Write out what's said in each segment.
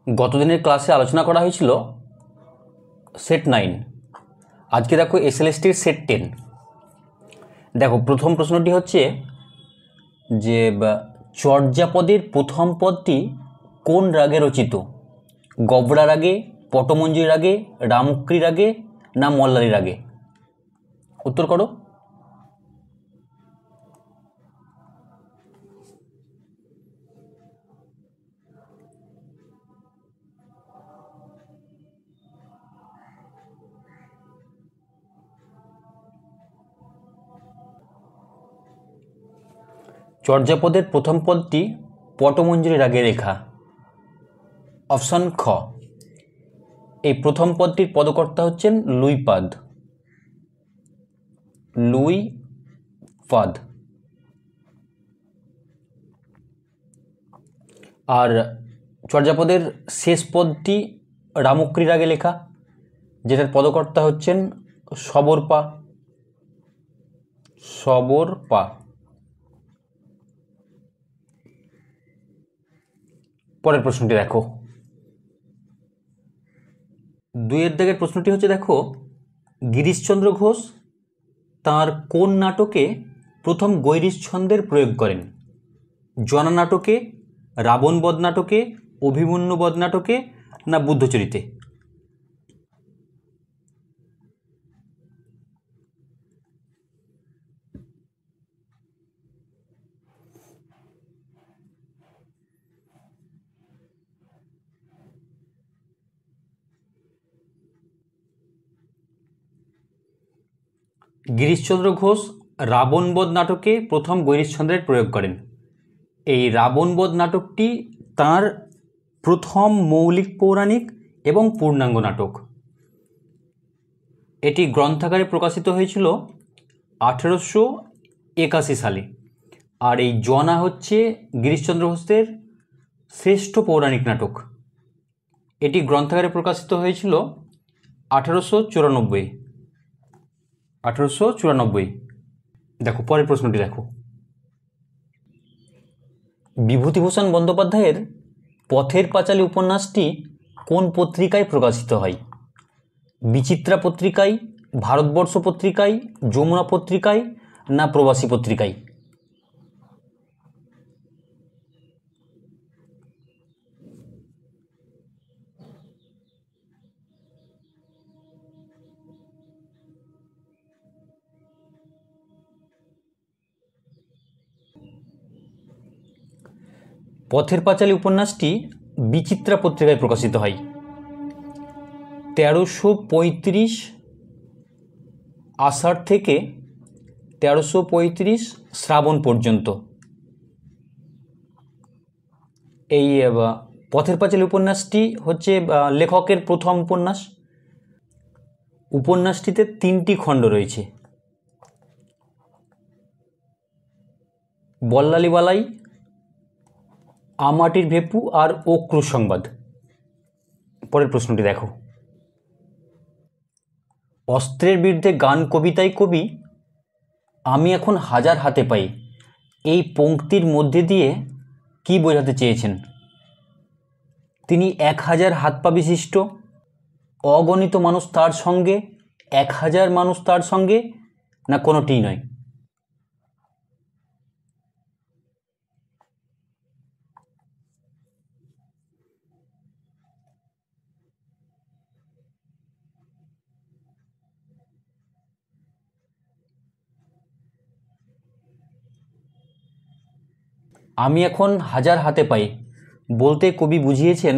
গতদিনের ক্লাসে আলোচনা করা হয়েছিল সেট 9। আজকে দেখো এসএলএসটির সেট 10। দেখো প্রথম প্রশ্নটি হচ্ছে যে চর্যাপদের প্রথম পদটি কোন রাগে রচিত? গবড়া রাগে, পটমঞ্জুরি রাগে, রামক্রী রাগে না মল্লারি রাগে? উত্তর করো। চর্যাপদের প্রথম পদটি পটমঞ্জুরি রাগে লেখা। অপশন খ। এই প্রথম পদটির পদকর্তা হচ্ছেন লুইপাদ। লুইপাদ। আর চর্যাপদের শেষ পদটি রামক্রী রাগে লেখা, যেটার পদকর্তা হচ্ছেন সবরপা। সবরপা। পরের প্রশ্নটি দেখো, 2-এর দাগের প্রশ্নটি হচ্ছে দেখো, গিরিশচন্দ্র ঘোষ তাঁর কোন নাটকে প্রথম গৈরিশ ছন্দের প্রয়োগ করেন? জনা নাটকে, রাবণ বধ নাটকে, অভিমন্যু বধ নাটকে না বুদ্ধচরিতে? গিরিশচন্দ্র ঘোষ রাবণ বধ নাটকে প্রথম গৈরিশ ছন্দের প্রয়োগ করেন। এই রাবণ বধ নাটকটি তাঁর প্রথম মৌলিক পৌরাণিক এবং পূর্ণাঙ্গ নাটক। এটি গ্রন্থাগারে প্রকাশিত হয়েছিল 1881 সালে। আর এই জনা হচ্ছে গিরিশচন্দ্র ঘোষের শ্রেষ্ঠ পৌরাণিক নাটক। এটি গ্রন্থাগারে প্রকাশিত হয়েছিল 1894। 1894। দেখো পরের প্রশ্নটি দেখো, বিভূতিভূষণ বন্দ্যোপাধ্যায়ের পথের পাঁচালী উপন্যাসটি কোন পত্রিকায় প্রকাশিত হয়? বিচিত্রা পত্রিকায়, ভারতবর্ষ পত্রিকায়, যমুনা পত্রিকায় না প্রবাসী পত্রিকায়? পথের পাঁচালী উপন্যাসটি বিচিত্রা পত্রিকায় প্রকাশিত হয় 1335 আষাঢ় থেকে 1335 শ্রাবণ পর্যন্ত। এই পথের পাঁচালী উপন্যাসটি হচ্ছে লেখকের প্রথম উপন্যাস। উপন্যাসটিতে 3টি খণ্ড রয়েছে: বল্লালি বালাই, আমাটির ভেপু আর অক্রুর সংবাদ। পরের প্রশ্নটি দেখো, অস্ত্রের বিরুদ্ধে গান কবিতায় কবি আমি এখন হাজার হাতে পাই এই পংক্তির মধ্যে দিয়ে কি বোঝাতে চেয়েছেন? তিনি 1000 হাত পা বিশিষ্ট, অগণিত মানুষ তার সঙ্গে, 1000 মানুষ তার সঙ্গে না কোনোটিই নয়? আমি এখন হাজার হাতে পাই বলতে কবি বুঝিয়েছেন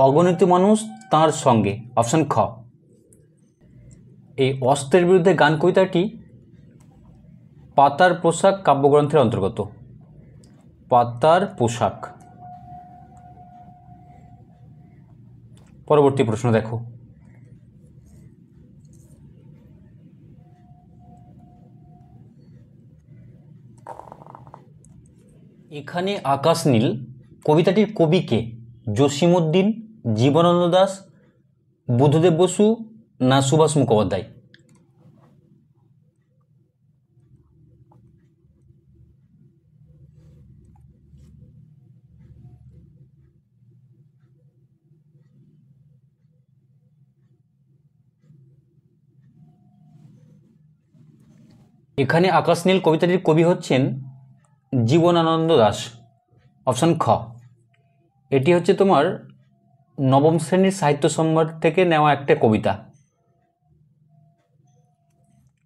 অগণিত মানুষ তাঁর সঙ্গে। অপশন খ। এই অস্ত্রের বিরুদ্ধে গান কবিতাটি পাতার পোশাক কাব্যগ্রন্থের অন্তর্গত। পাতার পোশাক। পরবর্তী প্রশ্ন দেখো, এখানে আকাশ নীল কবিতাটির কবি কে? জসীমউদ্দিন, জীবনানন্দ দাশ, বুদ্ধদেব বসু না সুভাষ মুখোপাধ্যায়? এখানে আকাশ নীল কবিতাটির কবি হচ্ছেন জীবনানন্দ দাশ, অপশান খ। এটি হচ্ছে তোমার নবম শ্রেণীর সাহিত্য সম্ভার থেকে নেওয়া একটা কবিতা।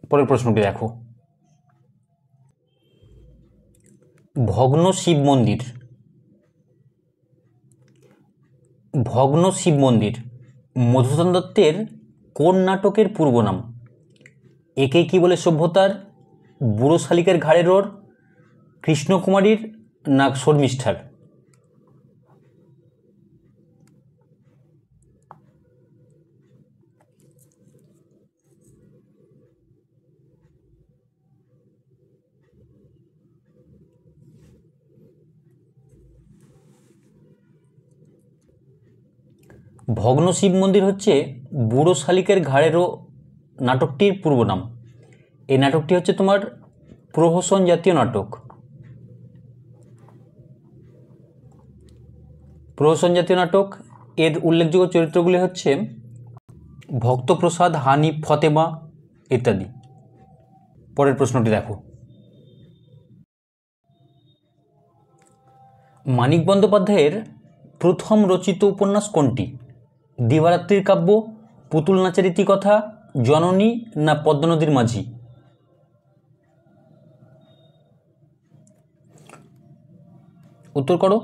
পরের প্রশ্নটি দেখো, ভগ্ন শিব মন্দির, ভগ্ন শিব মন্দির মধুসূদন দত্তের কোন নাটকের পূর্ব নাম? একে কি বলে সভ্যতার, বুড়ো শালিকের ঘাড়ের ওর, কৃষ্ণকুমারীর না শর্মিষ্ঠার? ভগ্ন শিব মন্দির হচ্ছে বুড়ো শালিকের ঘাড়েরও নাটকটির পূর্ব নাম। এই নাটকটি হচ্ছে তোমার প্রহসন জাতীয় নাটক। প্রহসন জাতীয় নাটক, এর উল্লেখযোগ্য চরিত্রগুলি হচ্ছে ভক্তপ্রসাদ, হানিফ, ফতেমা ইত্যাদি। পরের প্রশ্নটি দেখো, মানিক বন্দ্যোপাধ্যায়ের প্রথম রচিত উপন্যাস কোনটি? দিবারাত্রির কাব্য, পুতুল নাচের ইতিকথা, জননী না পদ্মনদীর মাঝি? উত্তর করো।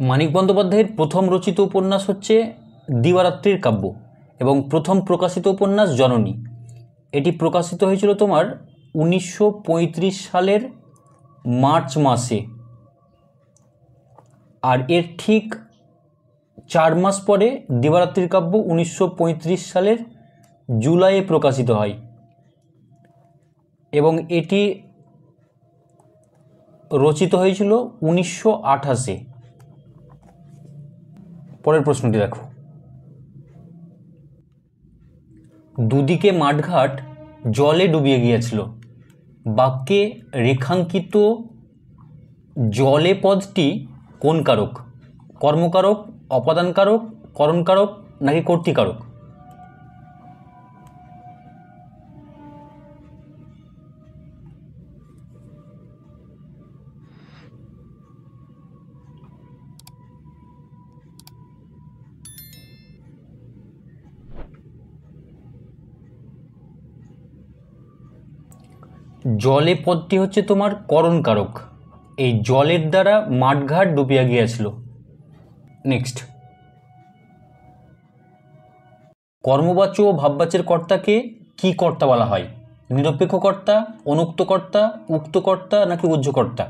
মানিক বন্দ্যোপাধ্যায়ের প্রথম রচিত উপন্যাস হচ্ছে দিবারাত্রির কাব্য এবং প্রথম প্রকাশিত উপন্যাস জননী। এটি প্রকাশিত হয়েছিল তোমার 1935 সালের মার্চ মাসে, আর এর ঠিক 4 মাস পরে দিবারাত্রির কাব্য 1935 সালের জুলাইয়ে প্রকাশিত হয় এবং এটি রচিত হয়েছিল 1928-এ। পরের প্রশ্নটি দেখো, দুদিকে মাঠঘাট জলে ডুবিয়ে গিয়েছিল, বাক্যে রেখাঙ্কিত জলে পদটি কোন কারক? কর্মকারক, অপাদানকারক, করণকারক নাকি কর্তৃকারক? জলে পদটি হচ্ছে তোমার করণকারক। এই জলের দ্বারা মাঠঘাট ডুবিয়া গিয়েছিল। নেক্সট, কর্মবাচ্য ও ভাববাচ্যের কর্তাকে কি কর্তা বলা হয়? নিরপেক্ষ কর্তা, অনুক্ত কর্তা, উক্ত কর্তা নাকি উহ্য কর্তা?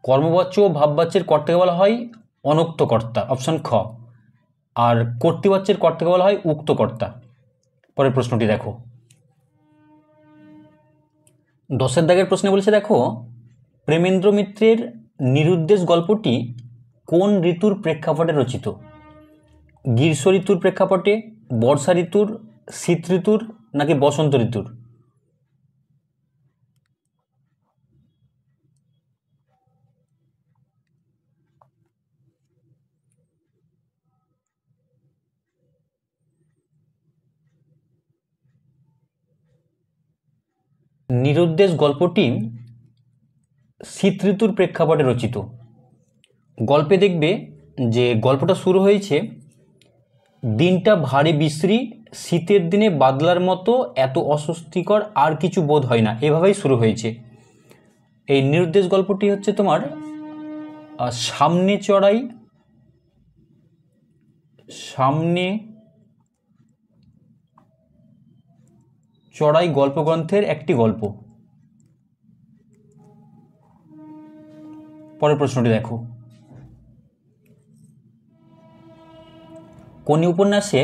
কর্মবাচ্য ও ভাববাচ্যের কর্তাকে বলা হয় অনুক্ত কর্তা, অপশন খ। আর কর্তৃবাচ্যের কর্তাকে বলা হয় উক্ত কর্তা। পরের প্রশ্নটি দেখো, 10 দাগের প্রশ্নে বলেছে দেখো, প্রেমেন্দ্র মিত্রের নিরুদ্দেশ গল্পটি কোন ঋতুর প্রেক্ষাপটে রচিত? গ্রীষ্ম ঋতুর প্রেক্ষাপটে, বর্ষা ঋতুর, শীত ঋতুর নাকি বসন্ত ঋতুর? নিরুদ্দেশ গল্পটি শীত ঋতুর প্রেক্ষাপটে রচিত। গল্পে দেখবে যে গল্পটা শুরু হয়েছে, দিনটা ভারী বিশ্রী, শীতের দিনে বাদলার মতো এত অস্বস্তিকর আর কিছু বোধ হয় না, এভাবেই শুরু হয়েছে। এই নিরুদ্দেশ গল্পটি হচ্ছে তোমার সামনে চড়াই গল্পগ্রন্থের একটি গল্প। পরের প্রশ্নটি দেখো, কোন উপন্যাসে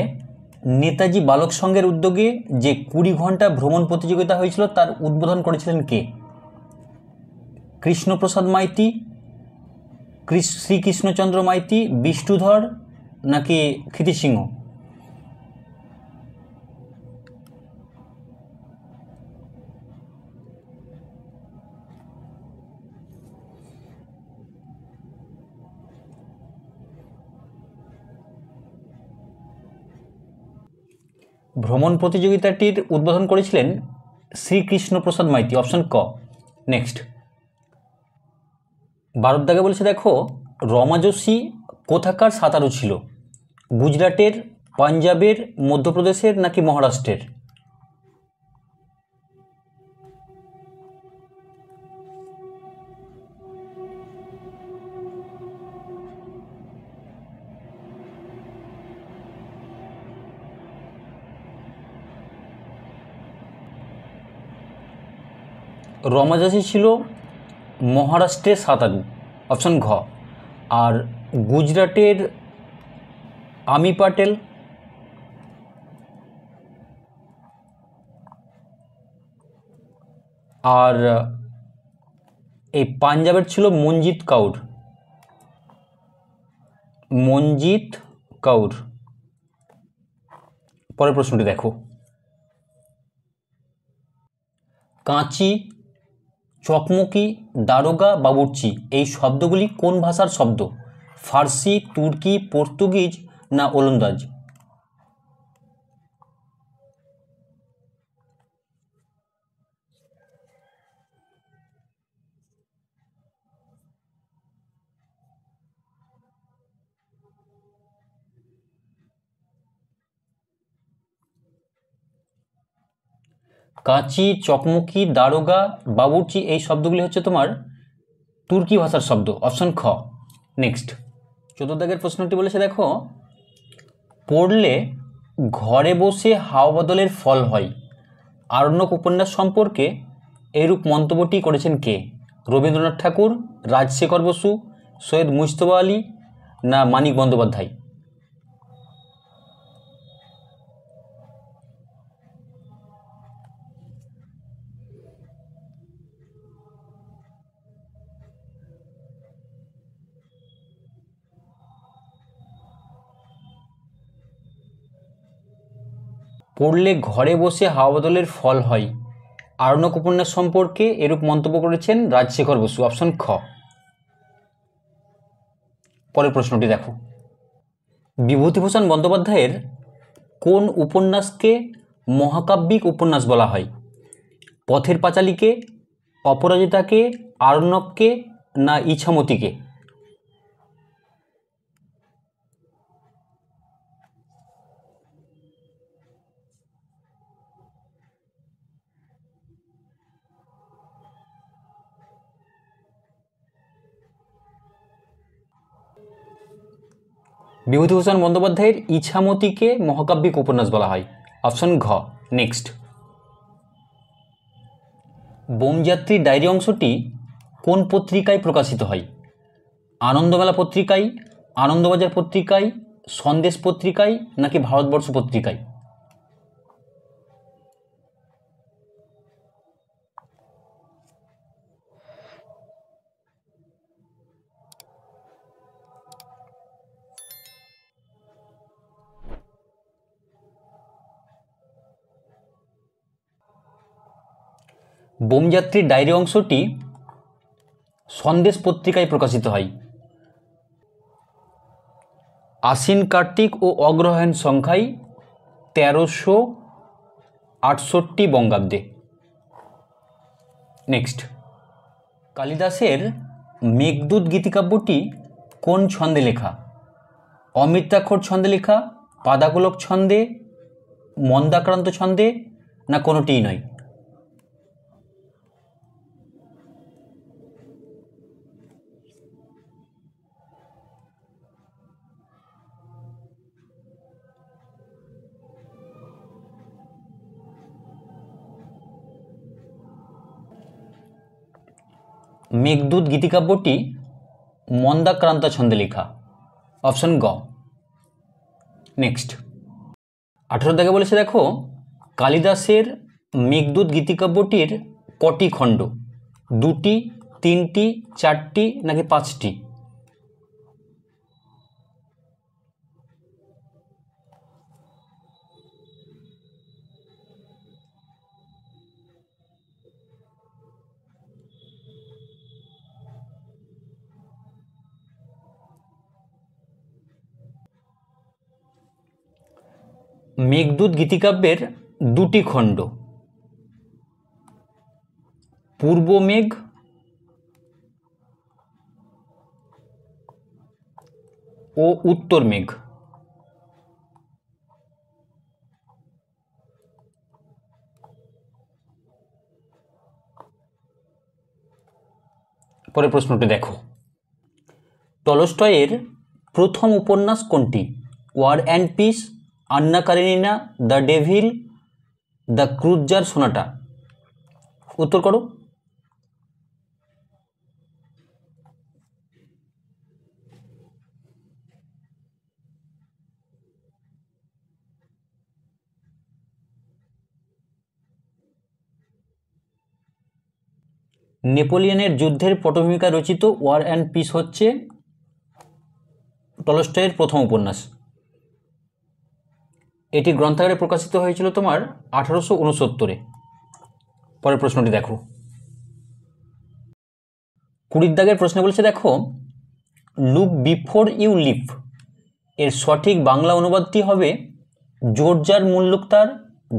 নেতাজি বালক সংঘের উদ্যোগে যে 20 ঘন্টা ভ্রমণ প্রতিযোগিতা হয়েছিল তার উদ্বোধন করেছিলেন কে? কৃষ্ণপ্রসাদ মাইতি, শ্রীকৃষ্ণচন্দ্র মাইতি, বিষ্ণুধর নাকি ক্ষিতি সিংহ? ভ্রমণ প্রতিযোগিতাটির উদ্বোধন করেছিলেন শ্রীকৃষ্ণপ্রসাদ মাইতি, অপশন ক। নেক্সট, 12 দাগে বলেছে দেখো, রমা যোশী কোথাকার সাঁতারু ছিল? গুজরাটের, পাঞ্জাবের, মধ্যপ্রদেশের নাকি মহারাষ্ট্রের? রমা যোশী ছিল মহারাষ্ট্রের সাঁতারু, অপশন ঘ। আর গুজরাটের আমি পাটেল, আর এই পাঞ্জাবের ছিল মনজিৎ কাউর। মনজিৎ কাউর। পরের প্রশ্নটি দেখো, কাঁচি, চকমকি, দারোগা, বাবুর্চি এই শব্দগুলি কোন ভাষার শব্দ? ফার্সি, তুর্কি, পর্তুগিজ না ওলন্দাজ? কাঁচি, চকমকি, দারোগা, বাবুর্চি এই শব্দগুলি হচ্ছে তোমার তুর্কি ভাষার শব্দ, অপশন খ। নেক্সট, 14 দাগের প্রশ্নটি বলেছে দেখো, পড়লে ঘরে বসে হাওয়া বদলের ফল হয় আরণ্যক উপন্যাস সম্পর্কে এরূপ মন্তব্যটি করেছেন কে? রবীন্দ্রনাথ ঠাকুর, রাজশেখর বসু, সৈয়দ মুজতবা আলী না মানিক বন্দ্যোপাধ্যায়? পড়লে ঘরে বসে হাওয়া বদলের ফল হয় আরণ্যক উপন্যাস সম্পর্কে এরূপ মন্তব্য করেছেন রাজশেখর বসু, অপশন খ। পরের প্রশ্নটি দেখো, বিভূতিভূষণ বন্দ্যোপাধ্যায়ের কোন উপন্যাসকে মহাকাব্যিক উপন্যাস বলা হয়? পথের পাঁচালীকে, অপরাজিতাকে, আরণ্যককে না ইছামতিকে? বিভূতিভূষণ বন্দ্যোপাধ্যায়ের ইছামতিকে মহাকাব্যিক উপন্যাস বলা হয়, অপশন ঘ। নেক্সট, বোমযাত্রী ডায়েরি অংশটি কোন পত্রিকায় প্রকাশিত হয়? আনন্দমেলা পত্রিকায়, আনন্দবাজার পত্রিকায়, সন্দেশ পত্রিকায় নাকি ভারতবর্ষ পত্রিকায়? বোমযাত্রীর ডায়েরি অংশটি সন্দেশ পত্রিকায় প্রকাশিত হয় আশ্বিন, কার্তিক ও অগ্রহায়ণ সংখ্যায় 1368 বঙ্গাব্দে। নেক্সট, কালিদাসের মেঘদূত গীতিকাব্যটি কোন ছন্দে লেখা? অমৃতাক্ষর ছন্দে লেখা, পাদাকুলক ছন্দে, মন্দাক্রান্ত ছন্দে না কোনোটিই নয়? মেঘদূত গীতিকাব্যটি মন্দাক্রান্ত ছন্দে লেখা, অপশন গ। নেক্সট, 18 দাগে বলেছে দেখো, কালিদাসের মেঘদূত গীতিকাব্যটির কটি খণ্ড? 2টি, 3টি, 4টি নাকি 5টি? মেঘদূত গীতিকাব্যের 2টি খণ্ড, পূর্ব মেঘ ও উত্তর মেঘ। পরের প্রশ্নটি দেখো, টলস্টয়ের প্রথম উপন্যাস কোনটি? War and Peace, Anna Karenina, the Devil, the Kreutzer Sonata. উত্তর করো। নেপোলিয়নের যুদ্ধের পটভূমিকা রচিত ওয়ার অ্যান্ড পিস হচ্ছে টলস্টয়ের প্রথম উপন্যাস। এটি গ্রন্থাগারে প্রকাশিত হয়েছিল তোমার 1869-এ। পরের প্রশ্নটি দেখো, 20 দাগের প্রশ্ন বলেছে দেখো, লুক বিফোর ইউ লিভ এর সঠিক বাংলা অনুবাদটি হবে, জোরজার মুল্লুক তার,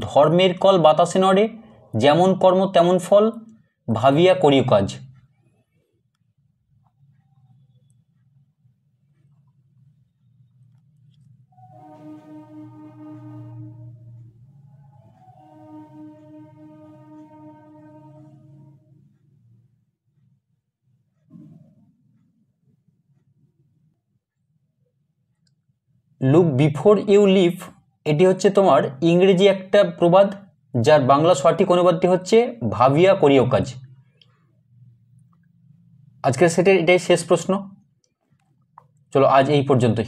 ধর্মের কল বাতাসে নড়ে, যেমন কর্ম তেমন ফল, ভাবিয়া করিও কাজ। লুক বিফোর ইউ লিভ এটি হচ্ছে তোমার ইংরেজি একটা প্রবাদ, যার বাংলা সঠিক অনুবাদটি হচ্ছে ভাবিয়া করিও কাজ। আজকের সেটের এটাই শেষ প্রশ্ন। চলো আজ এই পর্যন্তই।